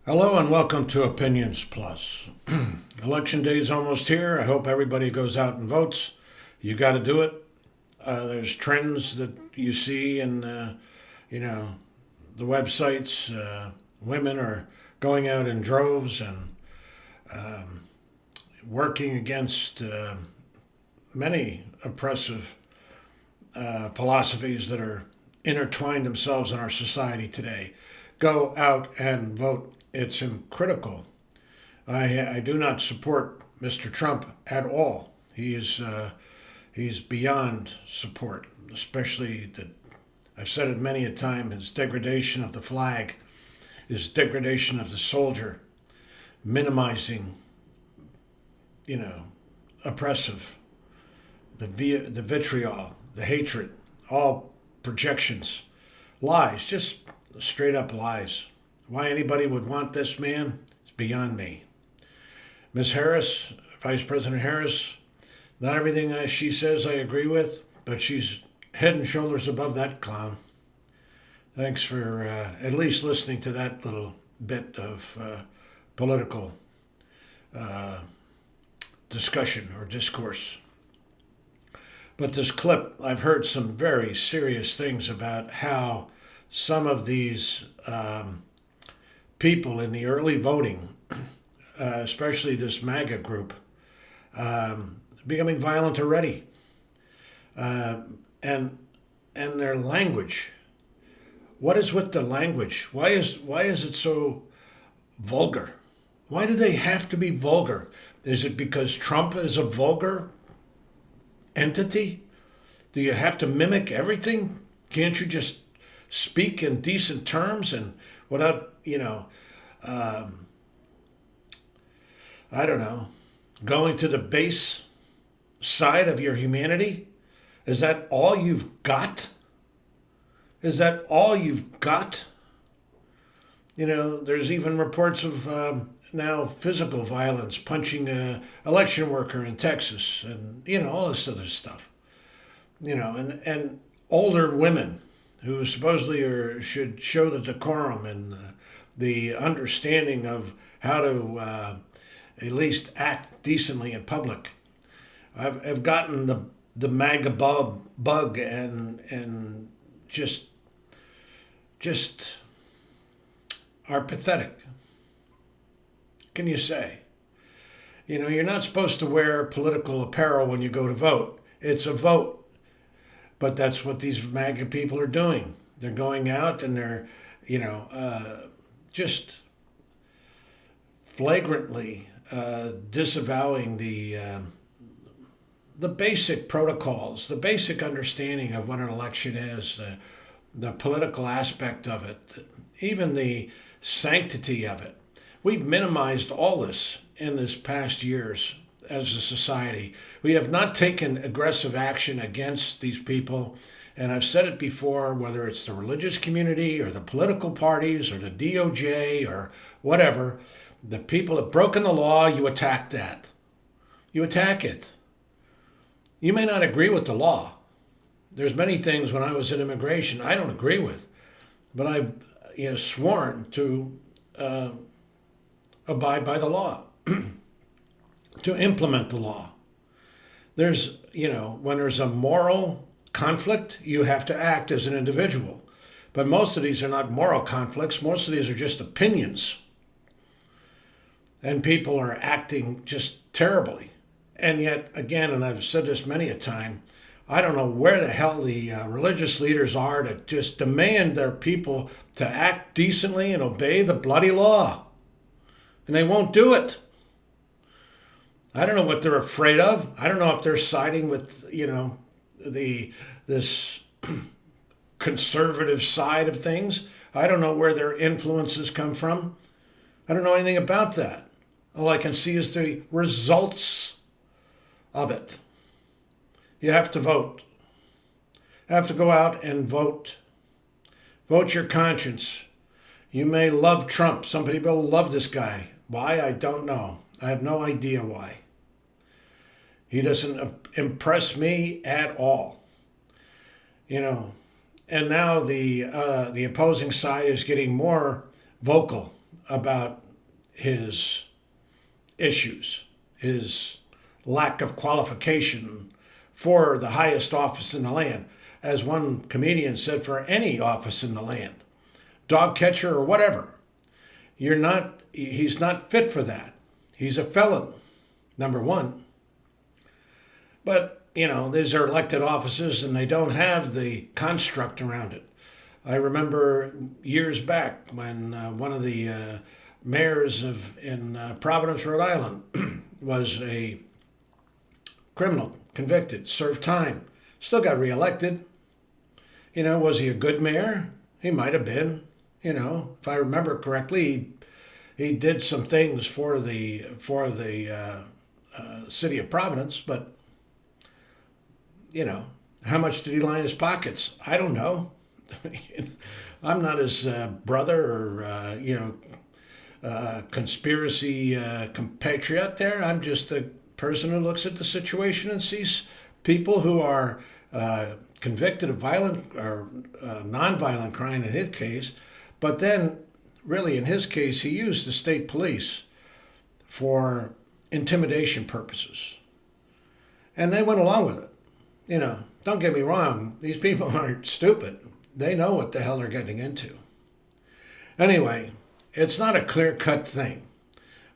Hello and welcome to Opinions Plus. Election day is almost here. I hope everybody goes out and votes. You got to do it. There's trends that you see in, the websites. Women are going out in droves and working against many oppressive philosophies that are intertwined themselves in our society today. Go out and vote. It's critical. I do not support Mr. Trump at all. He's beyond support, especially that I've said it many a time. His degradation of the flag, his degradation of the soldier, minimizing, oppressive, the vitriol, the hatred, all projections, lies, just straight up lies. Why anybody would want this man is beyond me. Ms. Harris, Vice President Harris, not everything she says I agree with, but she's head and shoulders above that clown. Thanks for at least listening to that little bit of political discussion or discourse. But this clip, I've heard some very serious things about how some of these people in the early voting, especially this MAGA group, becoming violent already, and their language. What is with the language? Why is it so vulgar? Why do they have to be vulgar? Is it because Trump is a vulgar entity? Do you have to mimic everything? Can't you just speak in decent terms and without, I don't know, going to the base side of your humanity? Is that all you've got? Is that all you've got? There's even reports of now physical violence, punching a election worker in Texas, and all this other stuff. And older women who supposedly should show the decorum and the understanding of how to at least act decently in public. I've gotten the MAGA bug and just are pathetic. Can you say? You're not supposed to wear political apparel when you go to vote. It's a vote. But that's what these MAGA people are doing. They're going out and they're, just flagrantly disavowing the basic protocols, the basic understanding of what an election is, the political aspect of it, even the sanctity of it. We've minimized all this in this past years as a society. We have not taken aggressive action against these people. And I've said it before, whether it's the religious community or the political parties or the DOJ or whatever, the people have broken the law, you attack that. You attack it. You may not agree with the law. There's many things when I was in immigration I don't agree with, but I've sworn to abide by the law, to implement the law. There's, when there's a moral conflict, you have to act as an individual. But most of these are not moral conflicts. Most of these are just opinions. And people are acting just terribly. And yet, again, and I've said this many a time, I don't know where the hell the religious leaders are to just demand their people to act decently and obey the bloody law. And they won't do it. I don't know what they're afraid of. I don't know if they're siding with, this conservative side of things. I don't know where their influences come from. I don't know anything about that. All I can see is the results of it. You have to vote. You have to go out and vote. Vote your conscience. You may love Trump. Some people love this guy. Why? I don't know. I have no idea why. He doesn't impress me at all. And now the opposing side is getting more vocal about his issues, his lack of qualification for the highest office in the land. As one comedian said, for any office in the land, dog catcher or whatever, he's not fit for that. He's a felon, number one. But, these are elected offices and they don't have the construct around it. I remember years back when one of the mayors in Providence, Rhode Island, was a criminal, convicted, served time, still got reelected. Was he a good mayor? He might have been. If I remember correctly, he did some things for the city of Providence, but how much did he line his pockets? I don't know. I'm not his brother or conspiracy compatriot there. I'm just a person who looks at the situation and sees people who are convicted of violent or nonviolent crime in his case, but then really in his case he used the state police for intimidation purposes. And they went along with it. Don't get me wrong, these people aren't stupid. They know what the hell they're getting into. Anyway, it's not a clear-cut thing.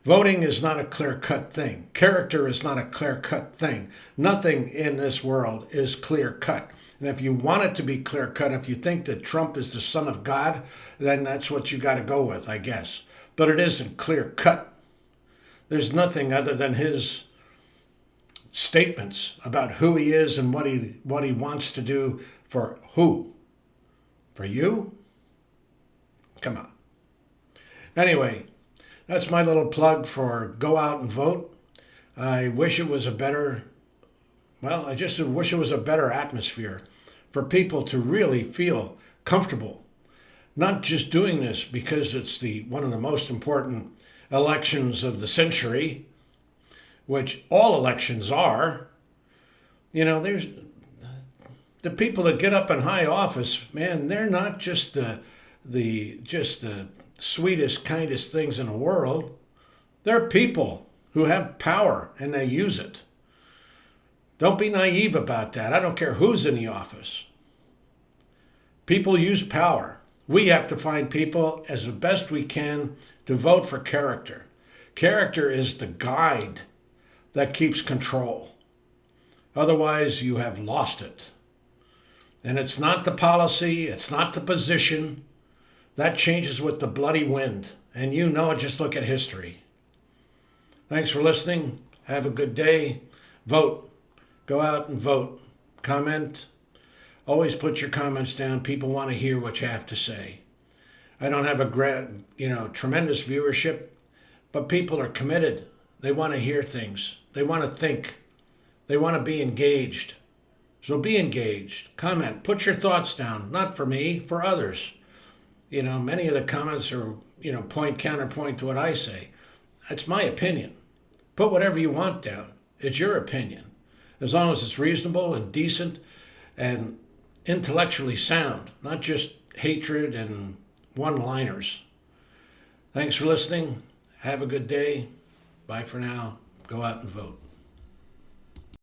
Voting is not a clear-cut thing. Character is not a clear-cut thing. Nothing in this world is clear-cut. And if you want it to be clear-cut, if you think that Trump is the son of God, then that's what you got to go with, I guess. But it isn't clear-cut. There's nothing other than his statements about who he is and what he wants to do for who? For you? Come on. Anyway, that's my little plug for go out and vote. I wish it was I just wish it was a better atmosphere for people to really feel comfortable. Not just doing this because it's one of the most important elections of the century, which all elections are. There's the people that get up in high office, man, they're not just the sweetest, kindest things in the world. They're people who have power and they use it. Don't be naive about that. I don't care who's in the office. People use power. We have to find people as the best we can to vote for character. Character is the guide that keeps control. Otherwise, you have lost it. And it's not the policy, it's not the position. That changes with the bloody wind. And just look at history. Thanks for listening. Have a good day. Vote. Go out and vote. Comment. Always put your comments down. People want to hear what you have to say. I don't have a tremendous viewership, but people are committed. They want to hear things. They want to think. They want to be engaged. So be engaged. Comment. Put your thoughts down. Not for me, for others. Many of the comments are, counterpoint to what I say. That's my opinion. Put whatever you want down. It's your opinion. As long as it's reasonable and decent and intellectually sound, not just hatred and one-liners. Thanks for listening. Have a good day. Bye for now. Go out and vote.